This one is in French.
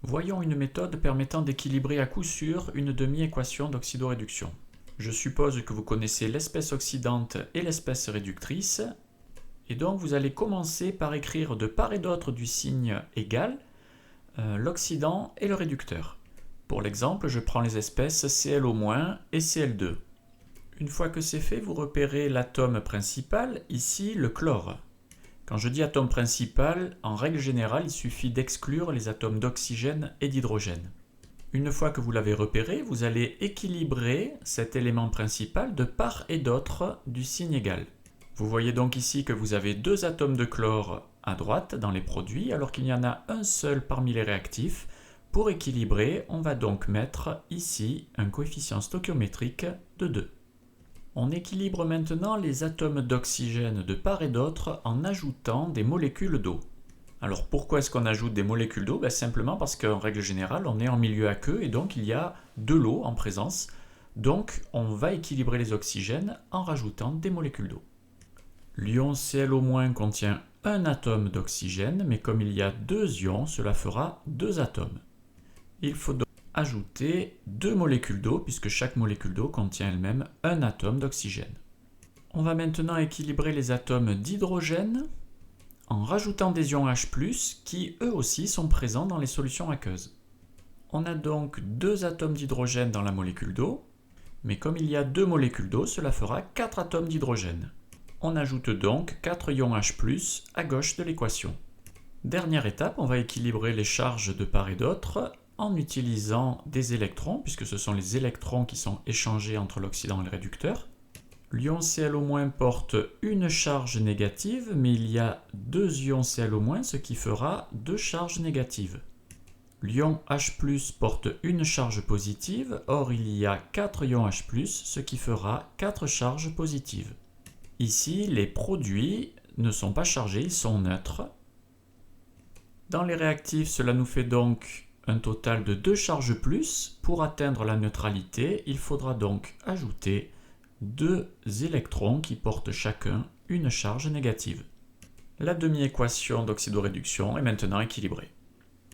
Voyons une méthode permettant d'équilibrer à coup sûr une demi-équation d'oxydoréduction. Je suppose que vous connaissez l'espèce oxydante et l'espèce réductrice, et donc vous allez commencer par écrire de part et d'autre du signe égal l'oxydant et le réducteur. Pour l'exemple, je prends les espèces Cl- et Cl2. Une fois que c'est fait, vous repérez l'atome principal, ici le chlore. Quand je dis atome principal, en règle générale, il suffit d'exclure les atomes d'oxygène et d'hydrogène. Une fois que vous l'avez repéré, vous allez équilibrer cet élément principal de part et d'autre du signe égal. Vous voyez donc ici que vous avez deux atomes de chlore à droite dans les produits, alors qu'il y en a un seul parmi les réactifs. Pour équilibrer, on va donc mettre ici un coefficient stoichiométrique de 2. On équilibre maintenant les atomes d'oxygène de part et d'autre en ajoutant des molécules d'eau. Alors pourquoi est-ce qu'on ajoute des molécules d'eau? Simplement parce qu'en règle générale, on est en milieu aqueux et donc il y a de l'eau en présence. Donc on va équilibrer les oxygènes en rajoutant des molécules d'eau. L'ion Cl- contient un atome d'oxygène, mais comme il y a deux ions, cela fera deux atomes. Il faut donc ajouter deux molécules d'eau, puisque chaque molécule d'eau contient elle-même un atome d'oxygène. On va maintenant équilibrer les atomes d'hydrogène en rajoutant des ions H+, qui eux aussi sont présents dans les solutions aqueuses. On a donc deux atomes d'hydrogène dans la molécule d'eau, mais comme il y a deux molécules d'eau, cela fera 4 atomes d'hydrogène. On ajoute donc 4 ions H+, à gauche de l'équation. Dernière étape, on va équilibrer les charges de part et d'autre en utilisant des électrons, puisque ce sont les électrons qui sont échangés entre l'oxydant et le réducteur. L'ion Cl- porte une charge négative, mais il y a deux ions Cl-, ce qui fera deux charges négatives. L'ion H+, porte une charge positive, or il y a 4 ions H+, ce qui fera 4 charges positives. Ici, les produits ne sont pas chargés, ils sont neutres. Dans les réactifs, cela nous fait donc un total de 2 charges plus. Pour atteindre la neutralité, il faudra donc ajouter 2 électrons qui portent chacun une charge négative. La demi-équation d'oxydoréduction est maintenant équilibrée.